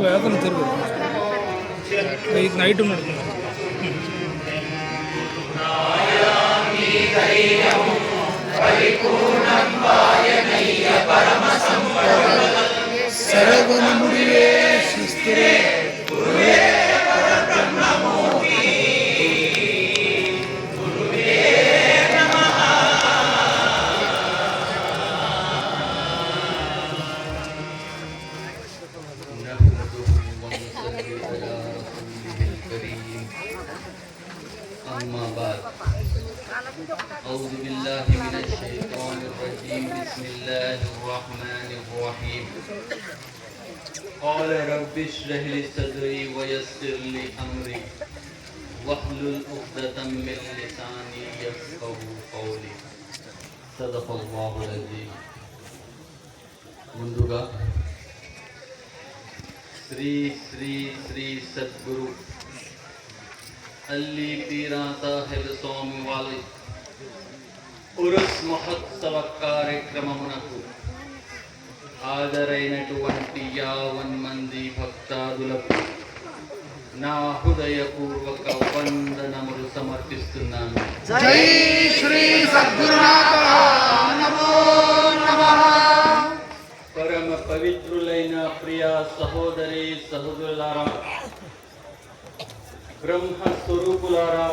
వేతన జరుగు నైట్ ఉన్నాడు సర్వముడియే సృష్టిరే أعوذ بالله من الشيطان الرجيم بسم الله الرحمن الرحيم قال رب اشرح لي صدري ويسر لي أمري واحلل عقدة من لساني يفقهوا قولي صدق الله العظيم ముందుగా శ్రీ శ్రీ శ్రీ సద్గురు అల్లి పీరా సాహెబ్ స్వామి వారి ఉరుస్ మహోత్సవ కార్యక్రమమునకు హాజరైనటువంటి 50 మంది భక్తాదులకు నా హృదయపూర్వక వందనములు సమర్పిస్తున్నాను. జై శ్రీ సద్గురునాథ నమో నమః. పరమ పవిత్రులైన ప్రియ సహోదరి సహోదరులారా, బ్రహ్మ స్వరూపులారా,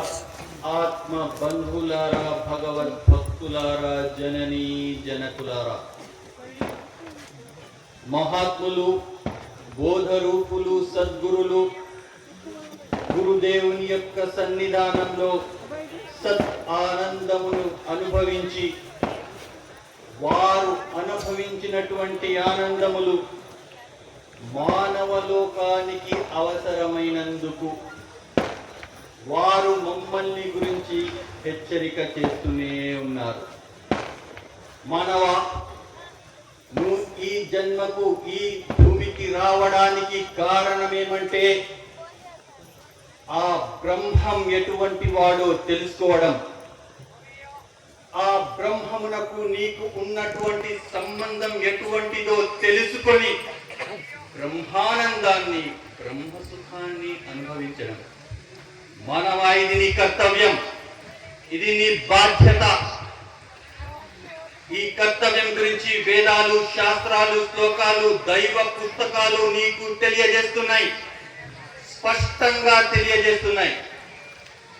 ఆత్మ బంధువులారా, భగవద్ భక్తులారా, జననీ జనకులారా, మహాత్ములు, బోధరూపులు, సద్గురులు గురుదేవుని యొక్క సన్నిధానంలో సత్ ఆనందమును అనుభవించి వారు అనుభవించినటువంటి ఆనందములు మానవ లోకానికి అవసరమైనందుకు వారు మమ్మల్ని గురించి హెచ్చరిక చేస్తూనే ఉన్నారు. మానవ, నువ్వు ఈ జన్మకు ఈ భూమికి రావడానికి కారణమేమంటే ఆ బ్రహ్మం ఎటువంటి వాడో తెలుసుకోవడం, ఆ బ్రహ్మమునకు నీకు ఉన్నటువంటి సంబంధం ఎటువంటిదో తెలుసుకొని బ్రహ్మానందాన్ని, బ్రహ్మసుఖాన్ని అనుభవించడం. మానవా, ఇది నీ కర్తవ్యం, ఇది నీ బాధ్యత. ఈ కర్తవ్యం గురించి వేదాలు, శాస్త్రాలు, శ్లోకాలు, దైవ పుస్తకాలు నీకు తెలియజేస్తున్నాయి, స్పష్టంగా తెలియజేస్తున్నాయి.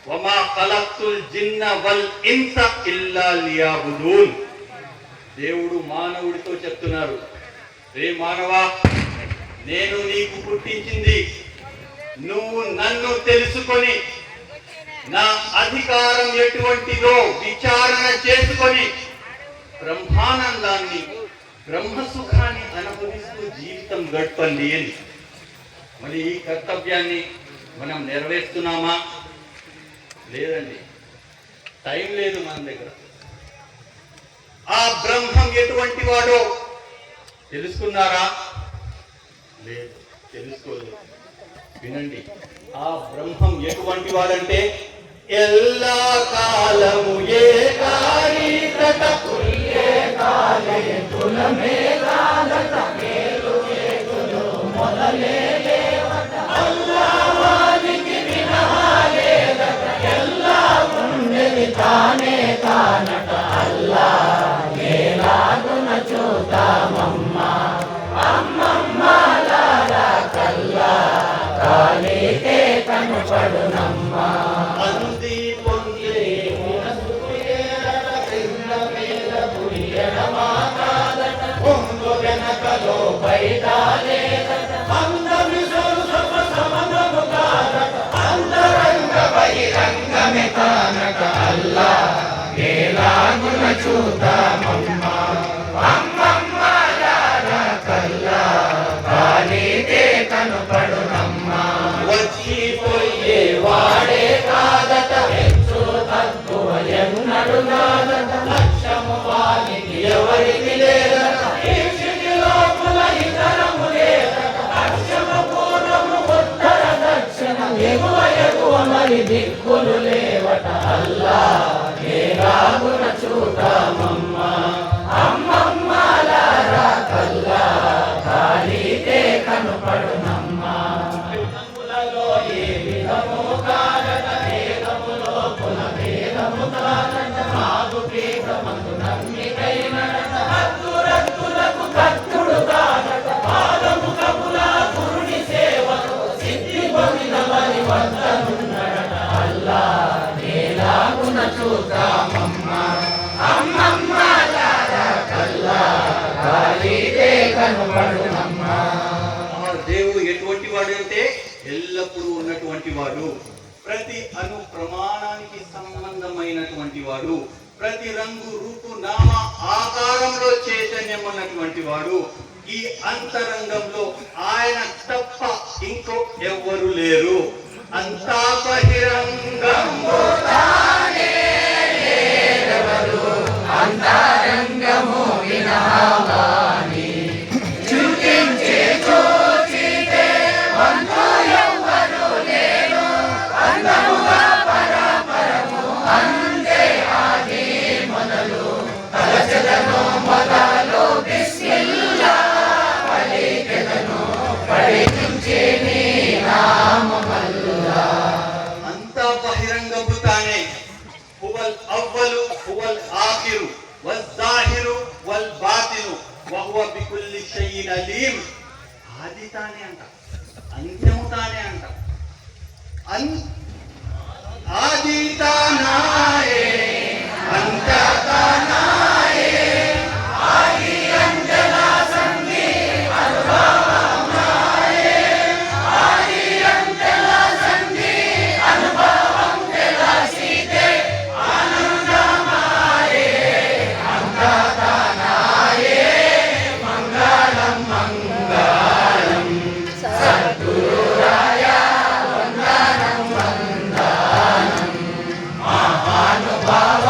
వమా ఖలక్తుల్ జిన్న వల్ ఇన్స ఇల్లా లియఅబుదూన్. దేవుడు మానవుడితో చెప్తున్నారు, రే మానవా, నేను నీకు పుట్టించింది నువ్వు నన్ను తెలుసుకొని నా అధికారం ఎటువంటిదో విచారణ చేసుకొని బ్రహ్మానందాన్ని, బ్రహ్మసుఖాన్ని అనుభవిస్తూ జీవితం గడపండి అని. మరి ఈ కర్తవ్యాన్ని మనం నెరవేరుస్తున్నామా? లేదండి, టైం లేదు మన దగ్గర. ఆ బ్రహ్మం ఎటువంటి వాడో తెలుసుకున్నారా? లేదు, తెలుసుకోలేదు. వినండి, ఆ బ్రహ్మం ఎటువంటి వాడంటే ఎల్లా కాలము ఏకారీతట కుల్లే కాలే కులమే కాలట మేలు ఏకులు మొదలే లేవట అల్లాహ్వానికి వినహాలేదట ఎల్లా ఉండేది తానే తానట అల్లా ఏలాగున చూద్దామమ్మ అమ్మమ్మ లారా కల్లా కాలితే కనుపడునమ్మ అంది పొందే వెనకలో బయటాలేదట అందరి సమనము కాదట అంతరంగ బహిరంగమే కానక అల్లా ఏలాగున చూద్దామమ్మ అమ్మమ్మ లారా కల్లా కాలితే కనుపడునమ్మ వచ్చిపోయే వాడే కాదట హెచ్చు తక్కువ ఎన్నడు నాదట లక్ష్యము వానికి ఎవరికి లేదట లోపల ఇతరము లేదట అక్షమ పూర్వము ఉత్తర దక్షిణ ఎగువ ఎగువ మరి దిక్కులు లేవట అల్లా ఏలాగున చూద్దామమ్మ అమ్మమ్మలారా కల్లా కాలితే కనపడునమ్మా రంగులలో ఏ విధము కారణ వేదములో కుల వేదము కారణ మాగు పీఠమందు నమ్మికై నడత హద్దురద్దులకు కత్తుడు కారట పాదము కపులా గురుని సేవకు సిద్ధి పొందిన వారి వద్దనున్నడట అల్లా నేలాగున చూద్దామమ్మ అమ్మమ్మలారా కల్లా కాలితే కనపడునమ్మా దేవుడు ఎటువంటి వాడు అంటే ఎల్లప్పుడూ ఉన్నటువంటి వాడు, ప్రతి అను ప్రమాణానికి సంబంధమైనటువంటి వాడు, ప్రతి రంగు రూపు నామ ఆకారంలో చైతన్యం ఉన్నటువంటి వాడు. ఈ అంతరంగంలో ఆయన తప్ప ఇంకో ఎవ్వరు లేరు. అంతా బహిరంగము అంతరంగము వినావాని చూపించే చూచితే వంతు ఎవ్వరు లేరు అందముగా పరపరము అంతే ఆది మొదలు తలచదను మొదలు బిస్మిల్లా పలికెదను పఠించే నీ నామమల్లా అంతా బహిరంగము తానే. హువల్ అవ్వలు హువల్ ఆఖిరు వల్ జాహిరు వల్ బాతిను వహువ బికుల్లి షైఇన్ అలీం. ఆది తానే అంట, అంత్యము తానే అంట. ఆది తానాయే అంత తానాయే ఆది అంజల సంధి అనుభవమాయే ఆది అంజల సంధి అనుభవం తెలసితే ఆనందమాయే అంత తానాయే మంగళం మంగళం సద్గురురాయ వందనం వందనం మహానుభావ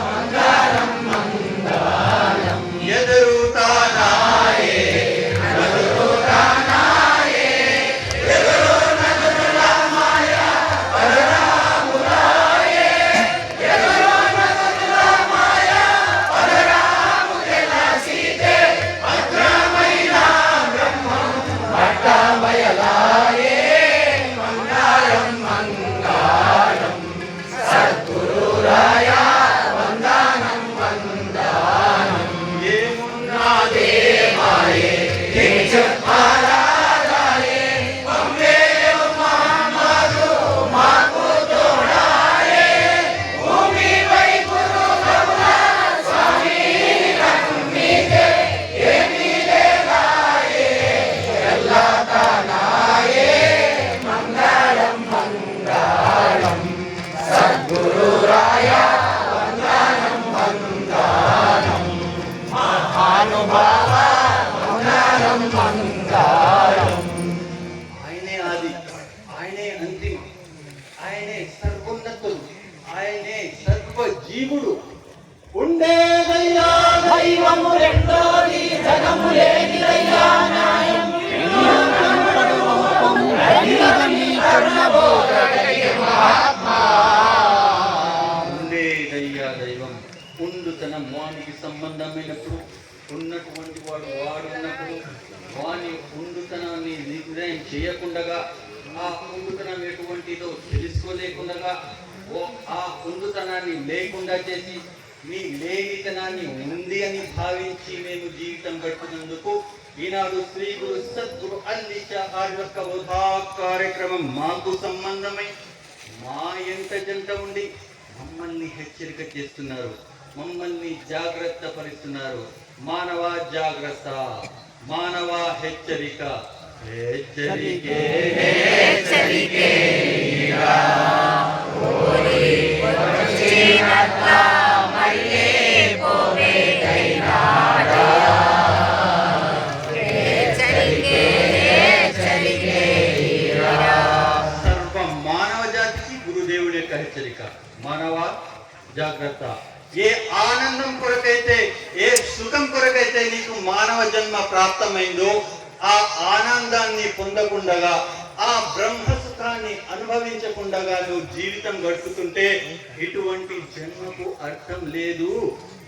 మంగళం మంగళం ఎదురు తానాయే నదురు తానాయే ఎదురు నదురుల మాయ పరరామురాయే ఎదురు నదురుల మాయ పరరాము తెలసితే భద్రమైన బ్రహ్మం పట్టబయలాయే మంగళం మంగళం సద్గురురాయ వందనం వందనం ఏమున్నాదే మాయే ఏం చెప్పారాయే వందే మహమ్మదు మాకు తోడాయే భూమి వైపురు కవుల స్వామి కమ్మితే ఏమీ లేదాయే ఎల్లా తానాయే మంగళం మంగళం సద్గురురాయ వందనం వందనం మహానుభావ మంగళం మంగళం. ఆయనే ఆది, ఆయనే అంతిమ, ఆయనే సర్వోన్నతుడు, ఆయనే సర్వజీవుడు. ఉండేదయ్యా దైవము రెండోది జగము లేనిదయ్యా న్యాయం ఉండేదయ్యా దైవం. ఉండుతనం వానికి సంబంధమైనప్పుడు, ఉన్నటువంటి వాడు వాడున్నప్పుడు వాని ఉండుతనాన్ని నిర్ణయం చేయకుండగా, ఆ ఉండుతనం ఎటువంటిదో తెలుసుకోలేకుండగా, ఆ ఉండుతనాన్ని లేకుండా చేసి మీ లేనితనాన్ని ఉంది అని భావించి మేము జీవితం గడుపుతున్నందుకు ఈనాడు శ్రీ గురు సద్గురు అల్లిషా యొక్క వృధా కార్యక్రమం మాకు సంబంధమై మా ఎంట జంట ఉండి మమ్మల్ని హెచ్చరిక చేస్తున్నారు, మమ్మల్ని జాగ్రత్త పరుస్తున్నారు. మానవ జాగ్రత్త, మానవ హెచ్చరిక. హెచ్చరికే హెచ్చరికే సర్వ మానవ జాతికి గురుదేవుడి యొక్క హెచ్చరిక. మానవ జాగ్రత్త. ఏ ఆనందం కొరకైతే, ఏ సుఖం కొరకైతే నీకు మానవ జన్మ ప్రాప్తమైందో ఆ ఆనందాన్ని పొందకుండగా, ఆ బ్రహ్మ సుఖ సుఖాన్ని అనుభవించకుండా నువ్వు జీవితం గడుపుతుంటే ఇటువంటి జన్మకు అర్థం లేదు,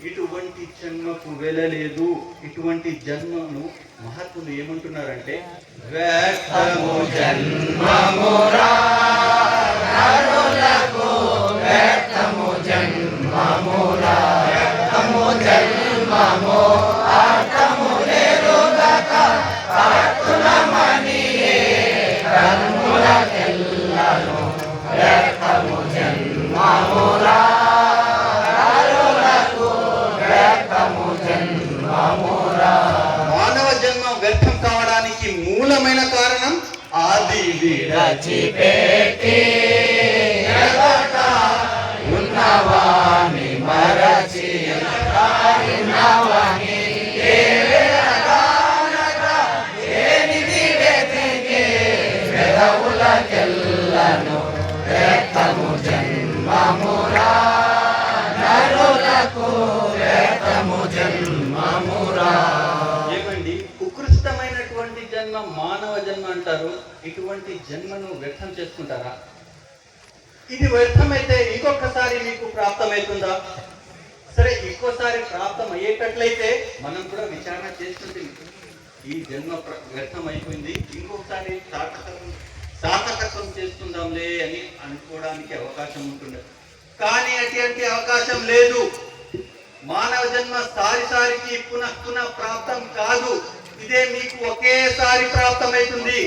ఇటువంటి జన్మకు వెళ్ళలేదు. ఇటువంటి జన్మను మహాత్ములు ఏమంటున్నారంటే వ్యర్థము జన్మమురా నరులకు వ్యర్థము జన్మమురా వ్యర్థము జన్మము అర్థము లేరుగక అర్థులమనియే కన్నులకెల్లను వ్యర్థము జన్మమురా నరులకు వ్యర్థము జన్మమురా. మానవ జన్మ వ్యర్థం కావడానికి మూలమైన కారణం ఆది విరచిపెట్టి ఎదట ఉన్నవాని మరచి ఉన్నవాని ఏనిది వెతికే పెదవులకెల్లను వ్యర్థము జన్మమురా నరులకు వ్యర్థము జన్మమురా. ఏమండి ఉత్కృష్టమైనటువంటి జన్మ మానవ జన్మ అంటారు. ఇటువంటి జన్మను వ్యర్థం చేసుకుంటారా? ఇది వ్యర్థమైతే ఇంకొకసారి మీకు ప్రాప్తమవుతుందా? సరే, ఇంకోసారి ప్రాప్తం అయ్యేటట్లయితే మనం కూడా విచారణ చేస్తుంది. ఈ జన్మ వ్యర్థం అయిపోయింది, ఇంకొకసారి సార్థకత్వం చేసుకుందాంలే అని అనుకోవడానికి అవకాశం ఉంటుంది. కానీ అటువంటి అవకాశం లేదు. మానవ జన్మ సారికి పునః ప్రాప్తం కాదు. ఇదే మీకు ఒకేసారి ప్రాప్తమవుతుంది.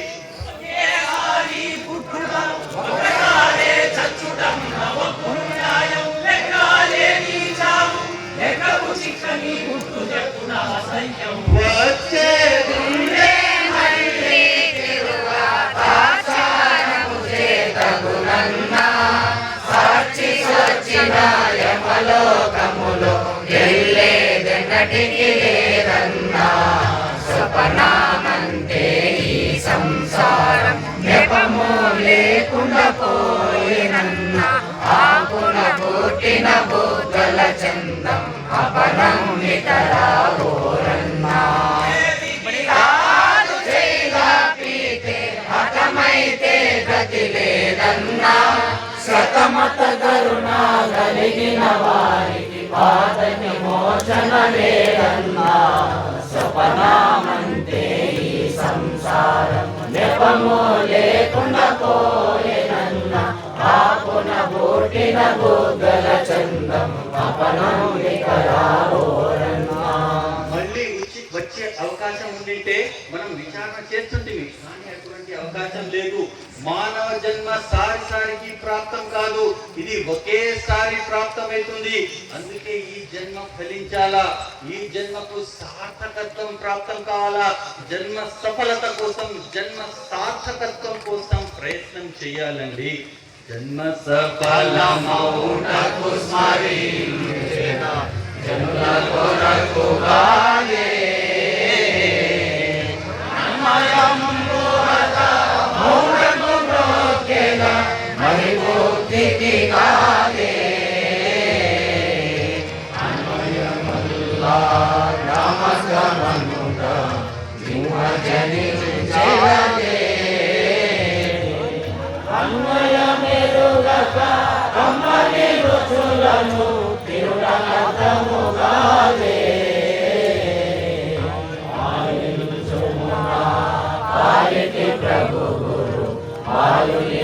యమలోకములో ఎల్లేదెన్నటికి లేదన్నా స్వపనామంతే ఈ సంసారం నెపము లేకుండా పోయినన్నా ఆకున పుట్టిన బుగ్గల చందం అపనం నితరావోరన్నా హతమైతే గతి లేదన్నా సతమత కరుణ కలిగిన వారికి బాధ విమోచన లేదన్నా స్వపనామంతే ఈ సంసారం నెపము లేకుండా పోయేనన్నా ఆకున బూటిన బుగ్గల చందం అపనం నికరావోరన్నా. మళ్ళీ వచ్చే అవకాశం ఉండింటే మనం విచారణ చేస్తుంటివి, కానీ అటువంటి అవకాశం లేదు. మానవ జన్మ సారికి ప్రాప్తం కాదు, ఇది ఒకేసారి ప్రాప్తమవుతుంది. అందుకే ఈ జన్మ ఫలించాలా, ఈ జన్మకు సార్థకత్వం ప్రాప్తం కావాలా, జన్మ సఫలత కోసం, జన్మ సార్థకత్వం కోసం ప్రయత్నం చేయాలండి. జన్మ సఫలమౌటకు స్మరించిన జనుల కొరకు గాయే మరిబుద్ధికి కాదే అన్వయమల్లా నామస్మరణుట సింహజనించదే అన్వయమెరుగక కమ్మని రుచులను తిరుడనర్థము కాదే ఆయతి ప్రభు గురు ఆయుని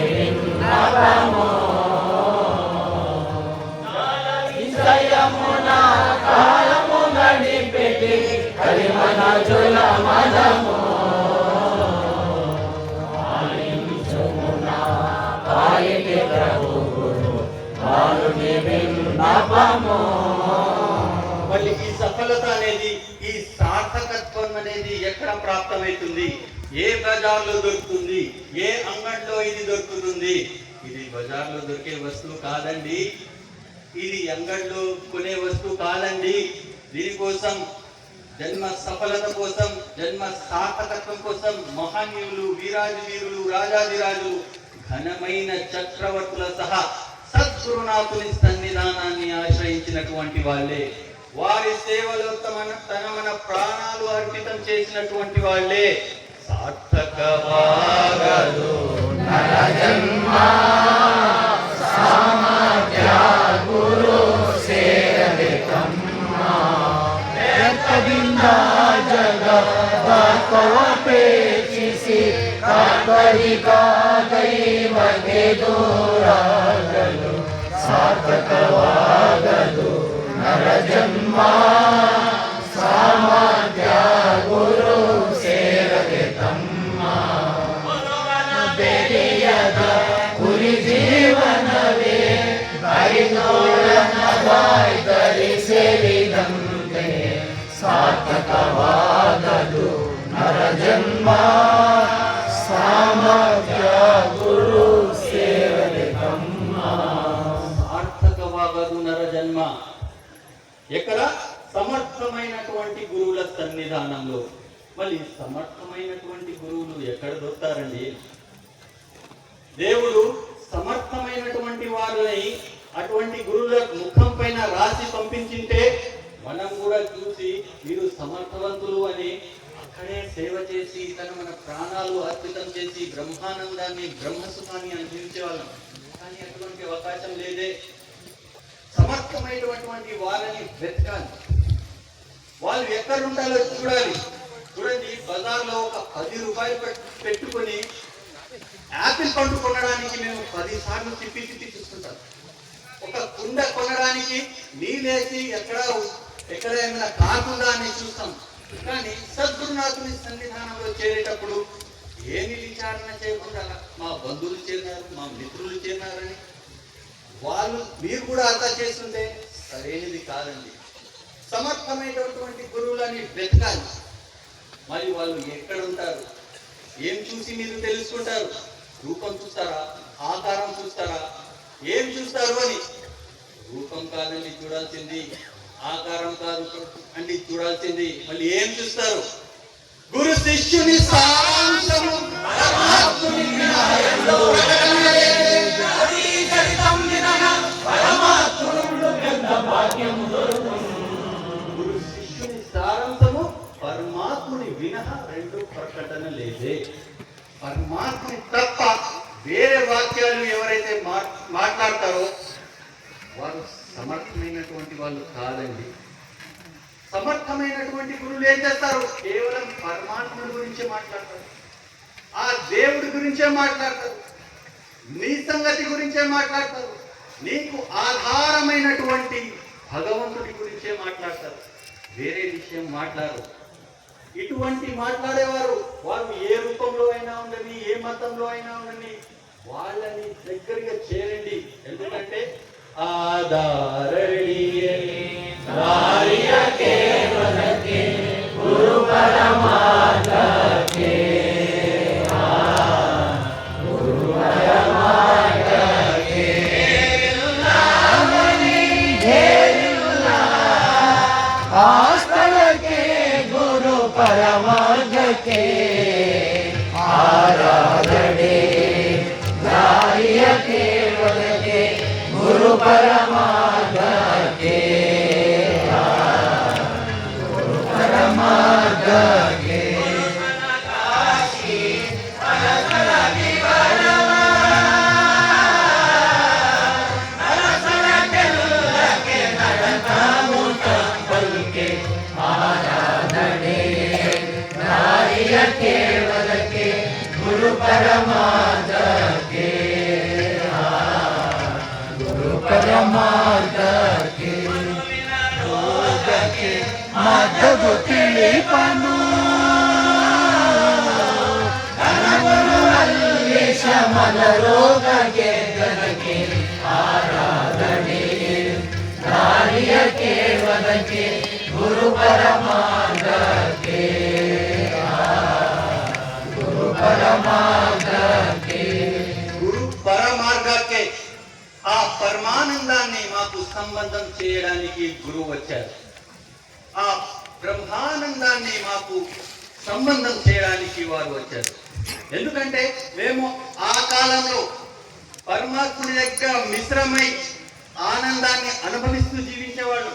విషయమున కాలము గడిపెట్టి కలిమన జుల మదము ఆయతి ప్రభు గురు ఆయుని విన్నపము. మళ్ళీ ఈ సఫలత అనేది, ఈ సార్థకత్వం అనేది ఎక్కడ ప్రాప్తమవుతుంది? ఏ బజార్లో దొరుకుతుంది? ఏ అంగడిలో ఇది దొరుకుతుంది? ఇది బజార్లో దొరికే వస్తువు కాదండి, ఇది అంగడిలో కొనే వస్తువు కాదండి. దీనికోసం జన్మ సఫలత కోసం, జన్మ సార్థకత్వం కోసం మహనీయులు, వీరాజు రాజాదిరాజులు, ఘనమైన చక్రవర్తుల సహా సద్గురునాథుని సన్నిధానాన్ని ఆశ్రయించినటువంటి వాళ్ళే, వారి సేవలో మన ప్రాణాలు అర్పితం చేసినటువంటి వాళ్ళే సార్థకవాగదు నరజన్మ సామర్థ్య గుರು ಸೇರದೆ ತಮ್ಮ ವ್ಯರ್ಥದಿಂದ ಜಗದಪೇಕ್ಷಿಸಿ ಕರ್ತರಿಗ ದೈವಗೆ ದೂರಾಗಲು ಸಾರ್ಥಕವಾಗದು ನರಜನ್ಮ ಸಾಮರ್ಥ್ಯ ಗುರು ಸೇರದೆ ತಮ್ಮ ಬೆರೆಯದ ಕುರಿ ಜೀವನವೇ ಧರಿ ಸೇರಿದಂತೆ ಸಾರ್ಥಕವಾಗದು ನರಜನ್ಮ ಸಾಮರ್ಥ್ಯ ಗುರು ಸೇರದೆ ತಮ್ಮ సార్థకవాగదు నరజన్మ. ఎక్కడ? సమర్థమైనటువంటి గురువుల సన్నిధానంలో. మళ్ళీ సమర్థమైనటువంటి గురువులు ఎక్కడ దొరుకుతారండి? దేవుడు సమర్థమైనటువంటి వారిని అటువంటి గురువుల ముఖం పైన రాసి పంపించింటే మనం కూడా చూసి మీరు సమర్థవంతులు అని అక్కడే సేవ చేసి మన ప్రాణాలు అర్పితం చేసి బ్రహ్మానందాన్ని బ్రహ్మసుఖాన్ని అనుభవించే వాళ్ళం. కానీ అటువంటి అవకాశం లేదే. సమర్థమైనటువంటి వారిని వెతకాలి. వాళ్ళు ఎక్కడ ఉండాలో చూడాలి. చూడండి, బజార్లో ఒక 10 రూపాయలు పెట్టుకొని యాపిల్ పండు కొనడానికి మేము 10 సార్లు తిప్పి చూస్తుంటాం. ఒక కుండ కొనడానికి నీళ్ళేసి ఎక్కడ ఏమైనా కాకుండా అని చూస్తాం. కానీ సద్గురునాథుని సన్నిధానంలో చేరేటప్పుడు ఏమి విచారణ చేయకుండా మా బంధువులు చేరినారు, మా మిత్రులు చేరినారని మీరు కూడా అర్థం చేస్తుంటే సరైనది కాదండి. సమర్థమైనటువంటి గురువులని వెతకాలి. మరి వాళ్ళు ఎక్కడ ఉంటారు? ఏం చూసి మీరు తెలుసుకుంటారు? రూపం చూస్తారా? ఆకారం చూస్తారా? ఏం చూస్తారు అని? రూపం కాదండి చూడాల్సింది, ఆకారం కాదు అండి చూడాల్సింది. మళ్ళీ ఏం చూస్తారు? గురు శిష్యుని సారాంశము గురు శిష్యుని సారాంశము పరమాత్ముని వినహ రెండు ప్రకటన లేదే. పరమాత్ముని తప్ప వేరే వాక్యాలు ఎవరైతే మాట్లాడతారో వారు సమర్థమైనటువంటి వాళ్ళు కాదండి. సమర్థమైనటువంటి గురువులు ఏం చేస్తారు? కేవలం పరమాత్ముని గురించే మాట్లాడతారు, ఆ దేవుడి గురించే మాట్లాడతారు, నీ సంగతి గురించే మాట్లాడతారు, నీకు ఆధారమైనటువంటి భగవంతుడి గురించే మాట్లాడతారు, వేరే విషయం మాట్లాడరు. ఇటువంటి మాట్లాడేవారు వారు ఏ రూపంలో అయినా ఉండని, ఏ మతంలో అయినా ఉండని, వాళ్ళని దగ్గరగా చేరండి. ఎందుకంటే ఆధారణీయ గురు పరమాత్మకే ఆస్థలకే గురు పరమాత్మకే ఆరాధనే దాయ కేవలకే గురు పరమాత్మకే గురు పరమాత్మకే కేవలకే గురు పరమాత్మకే గురు పరమాత్మకే రోగకే మాధవ ತಿಳಿಪನು ಘನಗುರು ಅಲ್ಲೇಶ ಮನ ರೋಗಕ್ಕೆ ಗದಕ್ಕೆ ಆರಾಧನೆ ದಾರಿಯ ಕೇವಲಕ್ಕೆ ಗುರು ಪರಮಾತ್ಮಕೆ గురు పరమార్గకే ఆ పరమానందాన్ని మాకు సంబంధం చేయడానికి గురువు వచ్చారు. ఆ బ్రహ్మానందాన్ని మాకు సంబంధం చేయడానికి వారు వచ్చారు. ఎందుకంటే మేము ఆ కాలంలో పరమాత్ముని దగ్గర మిశ్రమై ఆనందాన్ని అనుభవిస్తూ జీవించేవాళ్ళు.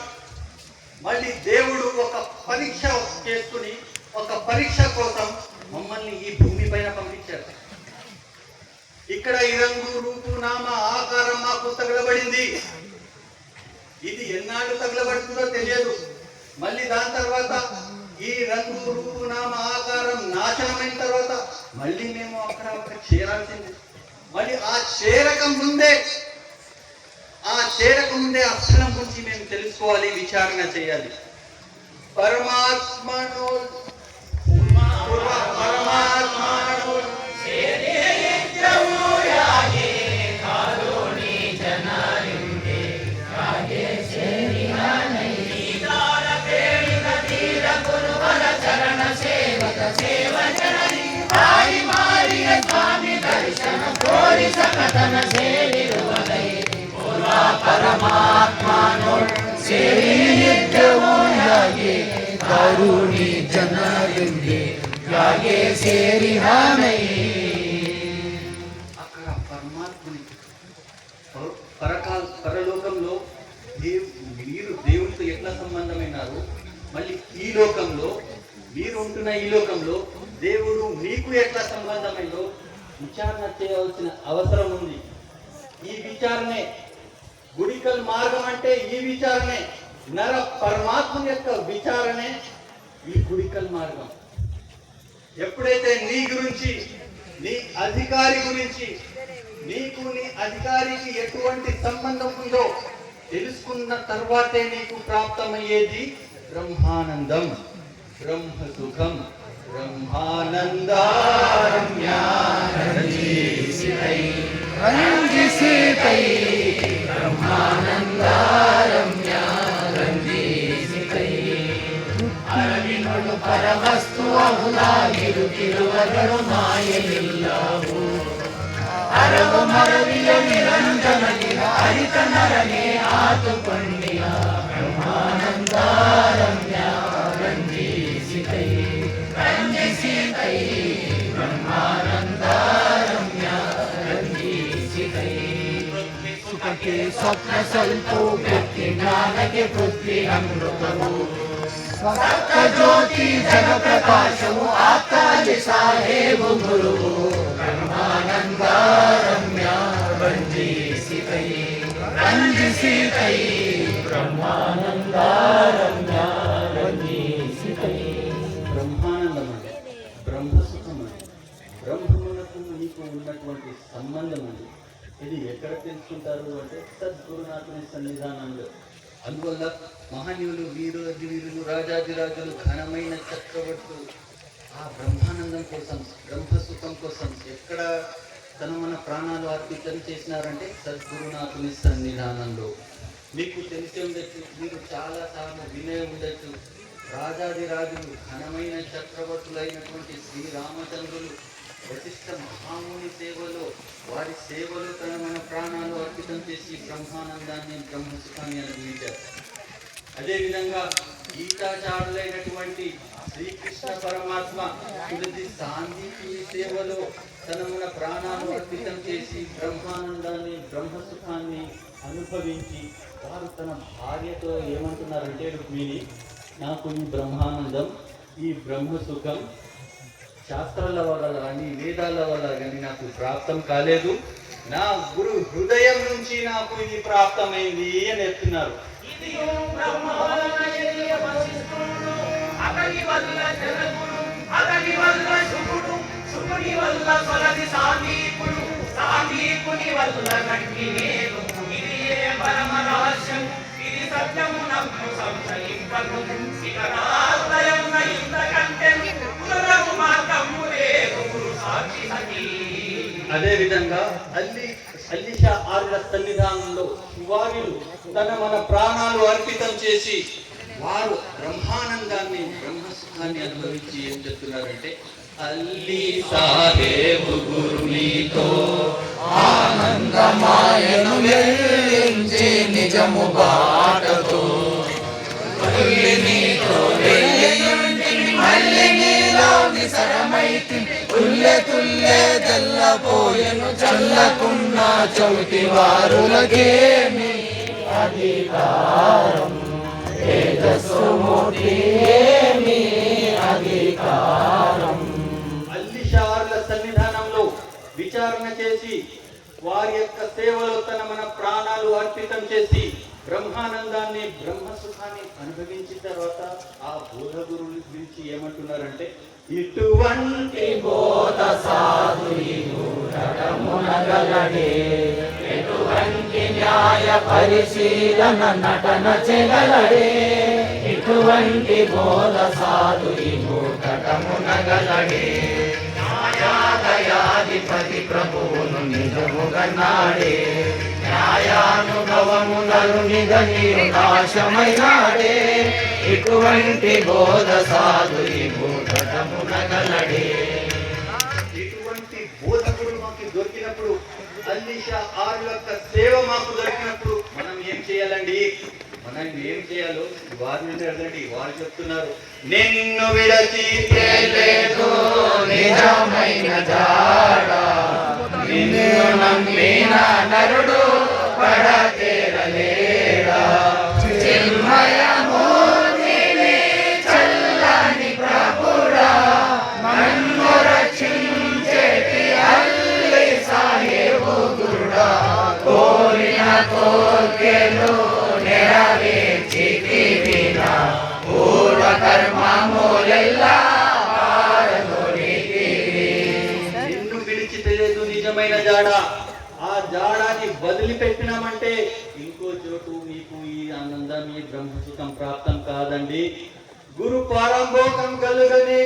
మళ్ళీ దేవుడు ఒక పరీక్ష చేసుకుని ఒక పరీక్ష కోసం మమ్మల్ని ఈ భూమి పైన పంపించారు. ఈ ఇక్కడ ఈ రంగు రూపు నామ ఆకారం మాకు తగలబడింది. ఇది ఎన్నాళ్ళు తగలబడుతుందో తెలియదు. మళ్ళీ దాని తర్వాత ఈ రంగు రూపు నామ ఆకారం నాశనమైన తర్వాత మళ్ళీ మేము అక్కడ చేరాల్సింది. మళ్ళీ ఆ చేరక ముందే అక్షరం గురించి మేము తెలుసుకోవాలి, విచారణ చేయాలి. పరమాత్మను ಪರಮಾತ್ಮನೋಳ್ ಸೇರಿದ್ದೆವು ಯಾಗೆ ಕರುಣಿ ಜನರಿಂದೆ ಯಾಗೆ ಸೇರಿ ಹಾನೈ. అక్కడ పరమాత్మని పరలోకంలో మీరు దేవునితో ఎట్లా సంబంధమైనారు, మళ్ళీ ఈ లోకంలో మీరు ఉంటున్న ఈ లోకంలో దేవుడు మీకు ఎట్లా సంబంధమైందో విచారణ చేయవలసిన అవసరం ఉంది. ఈ విచారణే గుడికల్ మార్గం అంటే ఈ విచారణే, నర పరమాత్మ యొక్క విచారణే ఈ గుడికల్ మార్గం. ఎప్పుడైతే నీ గురించి, నీ అధికారి గురించి, నీకు నీ అధికారికి ఎటువంటి సంబంధం ఉందో తెలుసుకున్న తర్వాతే నీకు ప్రాప్తమయ్యేది బ్రహ్మానందం, బ్రహ్మ సుఖం. బ్రహ్మానందారమ్యారంజిసితై ಬ್ರಹ್ಮಾನಂದಾರಮ್ಯಾರಂಜಿಸಿತೈ ಅರವಿನೊಳು ಪರವಸ್ತು ಅಹುಲಾಗಿರುತ್ತಿರುವಗಳು ಮಾಯೆಯಿಲ್ಲವು. ಅರವ ಮರವಿಯ ನಿರಂಜನಗಿರ ಹರಿತ ನರನೆ ಆತುಕೊಂಡಿಯ ಬ್ರಹ್ಮಾನಂದಾರಮ್ಯಾರಂಜಿಸಿತೈ ರಂಜಿಸಿತೈ ಬ್ರಹ್ಮಾನಂದಾರಮ್ಯಾರಂಜಿಸಿತೈ. ಸುಖಕ್ಕೆ ಸ್ವಪ್ನ ಸ್ವಲ್ಪೋ ವ್ಯಕ್ತಿ ಜ್ಞಾನಕ್ಕೆ ಪೃಥ್ವಿ ಅಮೃತವು ಸತ್ತ ಜ್ಯೋತಿ ಜಗ ಪ್ರಕಾಶವು ಆಪ್ತಾಲಿ ಸಾಹೇಬು ಗುರುವು ಬ್ರಹ್ಮಾನಂದಾರಮ್ಯಾರಂಜಿಸಿತೈ ರಂಜಿಸಿತೈ బ్రహ్మానందారమ్యారంజిసితై. బ్రహ్మానందం అంటే బ్రహ్మసుఖం అంటే బ్రహ్మమునకు నీకు ఉన్నటువంటి సంబంధం అండి. ఇది ఎక్కడ తెలుసుకుంటారు అంటే సద్గురునాథుని సన్నిధానంలో. అందువల్ల మహనీయులు, వీరులు, రాజాదిరాజులు, ఘనమైన చక్రవర్తులు ఆ బ్రహ్మానందం కోసం, బ్రహ్మసుఖం కోసం ఎక్కడ మన ప్రాణాలు అర్పితం చేసినారంటే సద్గురునాథుని సన్నిధానంలో. మీకు తెలిసి ఉండొచ్చు, మీరు చాలా వినే ఉండొచ్చు, రాజాదిరాజులు, ఘనమైన చక్రవర్తులైనటువంటి శ్రీరామచంద్రులు వశిష్ఠ మహాముని సేవలో, వారి సేవలో మన ప్రాణాలు అర్పితం చేసి బ్రహ్మానందాన్ని, బ్రహ్మసుఖాన్ని అనుభవించారు. అదేవిధంగా గీతాచారులైనటువంటి శ్రీకృష్ణ పరమాత్మ తులసి సాందీపుని సేవలో మన ప్రాణాలు అర్పితం చేసి బ్రహ్మానందాన్ని, బ్రహ్మసుఖాన్ని అనుభవించి వారు తన భార్యతో ఏమంటున్నారంటే, రుక్మిణి, నాకు ఈ బ్రహ్మానందం, ఈ బ్రహ్మసుఖం శాస్త్రాల వల్ల కానీ వేదాల వల్ల కానీ నాకు ప్రాప్తం కాలేదు, నా గురు హృదయం నుంచి నాకు ఇది ప్రాప్తమైంది అని చెప్తున్నారు. అదే విధంగా అల్లిషా ఆర్ల సన్నిధానంలో వారు మన ప్రాణాలు అర్పితం చేసి వారు బ్రహ్మానందాన్ని, బ్రహ్మసుఖాన్ని అనుభవించి ఏం చెప్తున్నారంటే, అల్లి సాహేబు గురునితో ఆనందమాయను వెల్లించి నిజము బాటతో మళ్ళీ నీలో నిసరమైతి తుల్లె తుల్లె తెల్లపోయెను చల్లకున్న చవిటి వారులకేమి అధికారం తేజస్సు మూర్తి ఏమి అధికారం. అల్లిషార్ల సన్నిధానంలో విచారణ చేసి చేసి వారి యొక్క సేవలో మన ప్రాణాలు అర్పితం చేసి బ్రహ్మానందాన్ని బ్రహ్మసుఖాన్ని అనుభవించిన తర్వాత ఆ బోధ గురువుల గురించి ఏమంటున్నారంటే, ఇటువంటి బోధ సాధుమునగలడే, ఎటువంటి న్యాయ పరిశీలన నటన చెగలడే, ఇటువంటి బోధ సాధుమునగలడే, న్యాయాధిపతి ప్రభువును నిజముగన్నాడే, న్యాయానుభవములను నిగనీరు నాశమైనాడే, ఇటువంటి బోధ సాధుమునగలడే. ఇటువంటి బోధకుడు మాకు దొరికినప్పుడు, అల్లిషా ఆరు యొక్క సేవ మాకు దొరికినప్పుడు మనం ఏం చేయాలండి? మనం ఏం చేయాలో వారి నుండి అడగండి. వారు చెప్తున్నారు, నిన్ను విడచితే లేదు నిజమైన జాడ, నిన్ను నమ్మిన నరుడు పడతేరలేడా, చిన్మయమూర్తిని చల్లని ప్రభుడా, నన్ను రక్షించేటి అల్లి సాహేబు గురుడా, కోరిన కోర్కెలు నెరవేర్చితివినా, పూర్వ కర్మములెల్లా నిన్ను విడిచితలేదు నిజమైన జాడ. ఆ జాడాన్ని వదిలిపెట్టినామంటే ఇంకో చోటు మీకు ఈ ఆనందం, ఈ బ్రహ్మసుఖం ప్రాప్తం కాదండి. గురు పారంభోకం కలుగని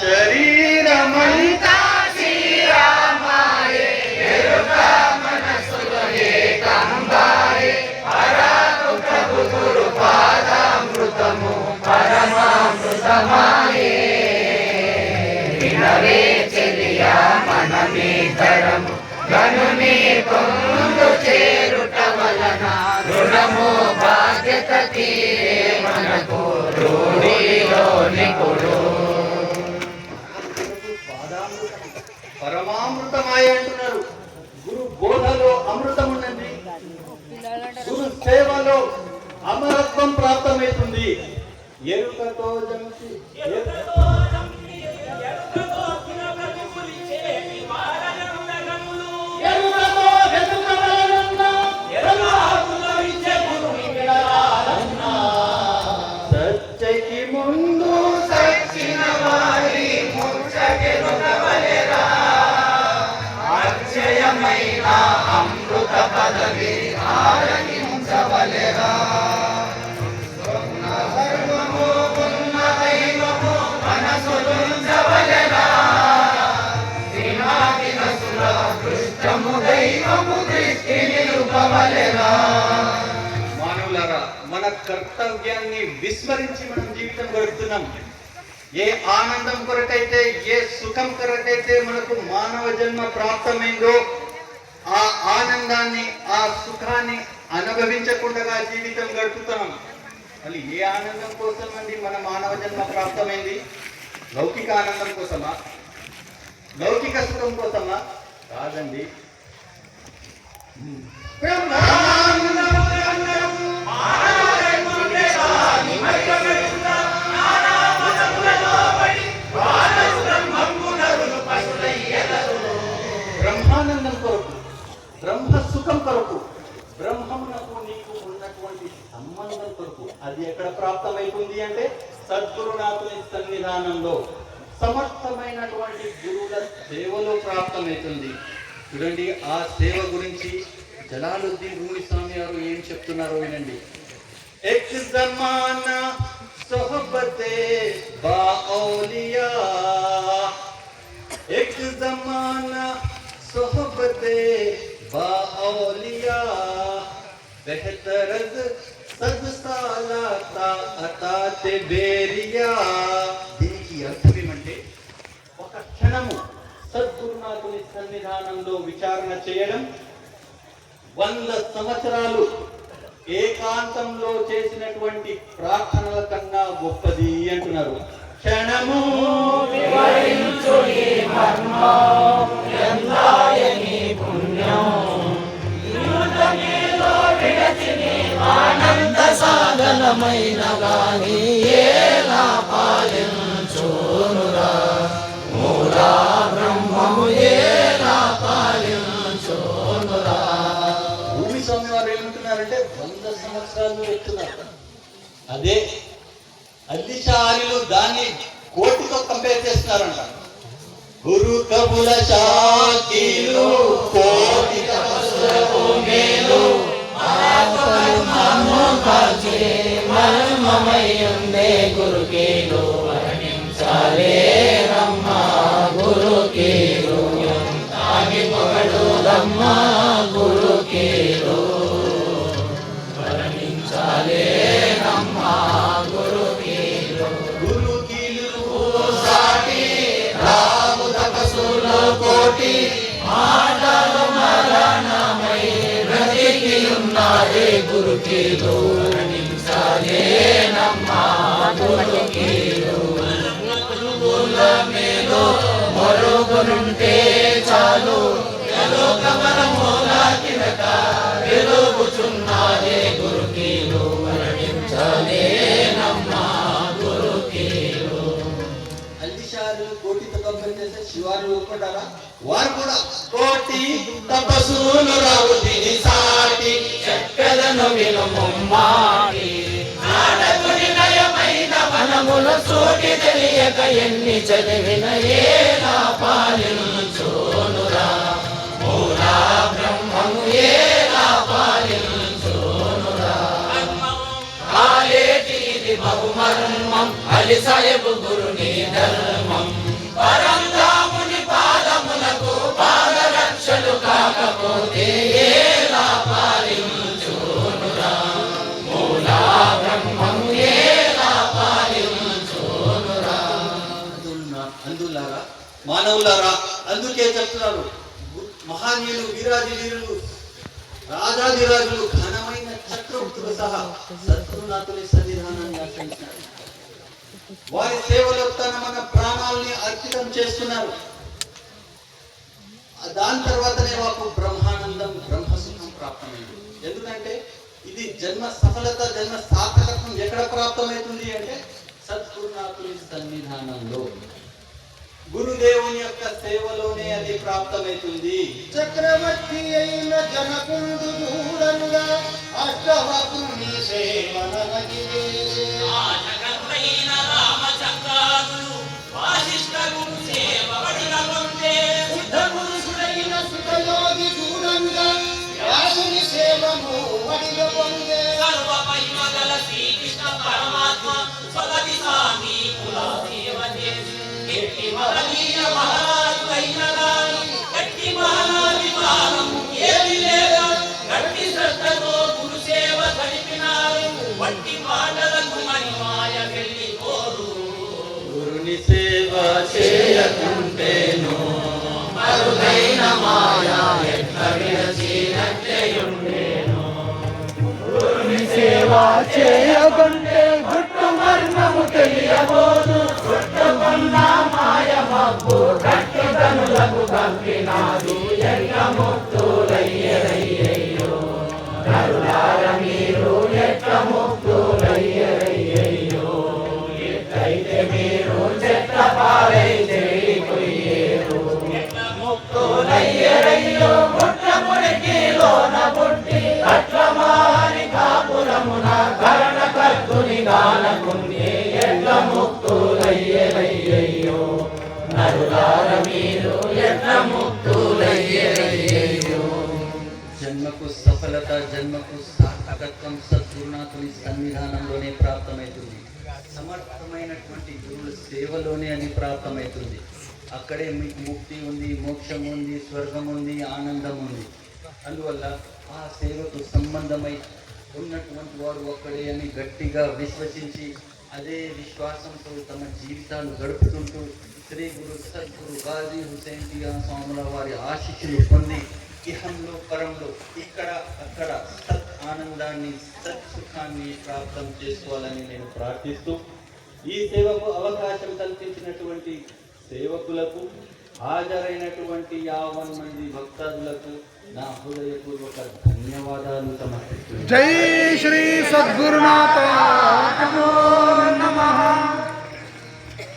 శరీరమంతా శ్రీరామాయే, ఎరుక మనసులో ఏకంబాయే, పరాకు ప్రభు గురు పాదామృతము పరమామృతమాయే, వినవే చెలియా మనమీతరము గనుని పొందు చేరుట వలన, రుణము బాధ్యత తీరే మనకు రూఢిలో నిపుడు. పరమామృతమాయ అంటున్నారు. గురు బోధలో అమృతం ఉన్నది, గురు సేవలో అమరత్వం ప్రాప్తమవుతుంది. ఎరుకతో జంసి సచ్చకి ముందు సచ్చిన వారి ముచ్చగెలుగవలెరా, అక్షయమైన అమృత పదవి ఆరగించవలెరా, సర్వము ఉన్న దైవము మనసులుంచవలెరా, దినాదినసుల దృష్టము దైవము దృష్టి నిలుపవలెరా. మానవులారా, మన కర్తవ్యాన్ని విస్మరించి మనం జీవితం గడుపుతున్నాం. ఏ ఆనందం కొరకైతే, ఏ సుఖం కొరకైతే మనకు మానవ జన్మ ప్రాప్తమైందో ఆ ఆనందాన్ని, ఆ సుఖాన్ని అనుభవించకుండా జీవితం గడుపుతున్నాం. మళ్ళీ ఏ ఆనందం కోసం అండి మన మానవ జన్మ ప్రాప్తమైంది? లౌకిక ఆనందం కోసమా? లౌకిక సుఖం కోసమా? కాదండి. బ్రహ్మానందం కొరకు, బ్రహ్మ సుఖం కొరకు, బ్రహ్మమునకు నీకు ఉన్నటువంటి సంబంధం కొరకు. అది ఎక్కడ ప్రాప్తమైతుంది అంటే సద్గురునాథుని సన్నిధానంలో, సమర్థమైనటువంటి గురువుల సేవలో ప్రాప్తమవుతుంది. చూడండి, ఆ సేవ గురించి జలాలుద్దీన్ రూమి స్వామి గారు ఏం చెప్తున్నారో వినండి. एक जमाना सोहबते बाओलिया, एक जमाना सोहबते बाओलिया, बेहतरज దీనికి అర్థం ఏమంటే ఒక క్షణము సద్గురునాథుని సన్నిధానంలో విచారణ చేయడం 100 సంవత్సరాలు ఏకాంతంలో చేసినటువంటి ప్రార్థనల కన్నా గొప్పది అంటున్నారు. క్షణము వివరించు ఈ మర్మం ఎందాయని పుణ్యం యూతమేలో విడచిని ఆనంద సాధనమైన గాని ఏలా పాలించునురా మూలా బ్రహ్మము ఏలా పాలించునురా. భూమి స్వామి వారు ఏమంటున్నారంటే 100 సంవత్సరాలు చెప్తున్నారు. అదే అల్లిచార్యులు దాన్ని కోటితో కంపేర్ చేస్తున్నారంట. గురు కబుల శాఖీలు కోటి తపస్సులకు మేలు ఆపలు మమ్ము కాచే మర్మమయ్యుందే గురుకీలు వర్ణించాలే రమ్మ గురుకీలు ఆగి పొగడు రమ్మ గురుకీలు వర్ణించాలే రమ్మ గురుకీలు గురుకీలు సాటి రాము తపస్సులో కోటి మాటలు మరణమై బ్రతికి ఉన్నాడే గురుకీలు వర్ణించాలే నమ్మ గురుకీలు గురువుల మేలు మరుగునుంటే చాలు లోకమనమూల కిరక వెలుగుచున్నాడే గురుకీలు వర్ణించాలే నమ్మ గురుకీలు. అల్లిచార్యులు కోటితో కంపేర్ చేస్తే శివారు ఒప్పుకుంటారా? వారు కూడా కోటి తపస్సులు రావు తిని సాటి చెప్పెదను వినుముమ్మాటి నాటకుని నయమైన మనముల సోటి తెలియక ఎన్ని చదివిన ఏలా పాలించునురా మూలా బ్రహ్మము ఏలా పాలించునురా. కాలేటి ఇది బహుమర్మం అలి సాయబు గురుని ధర్మం పరంధాముని పాదములకు పాదరక్షలు కాకపోతే ఏలా పాలించునురా మూలా బ్రహ్మము ఏలా పాలించునురా. అందులారా మానవులారా, అందుకే చెప్తున్నారు మహానీయులు వీరాది వీరులు రాజాదిరాజులు ఘనమైన చక్రవర్తులు సహా సద్గురునాథుని సన్నిధానాన్ని ఆశ్రయించినారు. వారి సేవలో మన ప్రాణాలని అర్పితం చేస్తున్నారు. దాని తర్వాతనే మాకు బ్రహ్మానందం బ్రహ్మసుఖం ప్రాప్తమైంది. ఎందుకంటే ఇది జన్మ సఫలత జన్మ సార్థకత్వం ఎక్కడ ప్రాప్తమవుతుంది అంటే సద్గురునాథుని సన్నిధానంలో గురుదేవుని యొక్క సేవలోనే అది ప్రాప్తమవుతుంది. చక్రవర్తి అయిన జనకుండు చూడంగా అష్టవక్రుని సేవనగిరే ఆటకైన రామచంద్రాదులు వాసిష్ఠ గురు సేవ పడినకుంటే బుద్ధ పురుషుడైన సుఖయోగి చూడంగా వ్యాసుని సేవము వడిగ పొందే సర్వపై మగల శ్రీకృష్ణ పరమాత్మ స్వగతి స్వామి కుల సేవ చేసి ఎట్టి మహనీయ మహారాజు అయిన గాని గట్టి మహానాభిమానం ఏమి లేదా గట్టి శ్రద్ధతో గురు సేవ గడిపినారు వట్టి మాటలకు మరి మాయ వెళ్ళిపోరు. గురుని సేవ చేయకుంటేను మరుగైన మాయా ఎట్ల విరచినట్లయుండేను. గురుని సేవ చేయకుంటే గుట్టు మర్మము తెలియబోదు చుట్టుకున్న మాయ మబ్బు గట్టిదనులకు కప్పినాదు ఎట్ల ముక్తులయ్యరయ్యయ్యో నరులార మీరు ఎట్ల ముక్తులయ్యరయ్యయ్యో ఎట్లయితే మీరు చెట్ల పాలైతే పోయేరు ముక్తులయ్యరయ్యో ముట్టముడికిలోన పుట్టి అట్ల మాని కాపురమున కరణ కర్తుని గానకుంటే ఎట్ల ముక్తులయ్యరయ్యయ్యో నరులార మీరు ఎట్ల ముక్తులయ్యరయ్యయ్యో. జన్మకు సఫలత జన్మకు సార్థకత్వం సద్గురునాథుని సన్నిధానంలోనే ప్రాప్తమవుతుంది. సమర్థమైనటువంటి గురువుల సేవలోనే అది ప్రాప్తమవుతుంది. అక్కడే మీకు ముక్తి ఉంది, మోక్షం ఉంది, స్వర్గం ఉంది, ఆనందం ఉంది. అందువల్ల ఆ సేవకు సంబంధమై ఉన్నటువంటి వారు ఒక్కడే అని గట్టిగా విశ్వసించి అదే విశ్వాసంతో తమ జీవితాలు గడుపుతుంటూ శ్రీ గురు సద్గురు గాజీ హుసేన్ జియా స్వాముల వారి ఆశీస్సులు పొంది ఇహంలో పరంలో ఇక్కడ అక్కడ సత్ ఆనందాన్ని సత్ సుఖాన్ని ప్రాప్తం చేసుకోవాలని నేను ప్రార్థిస్తూ ఈ సేవకు అవకాశం కల్పించినటువంటి సేవకులకు హాజరైనటువంటి 50 మంది భక్తాదులకు నా హృదయపూర్వక ధన్యవాదాలు సమర్పిస్తున్నాను. జై శ్రీ సద్గురునాథ.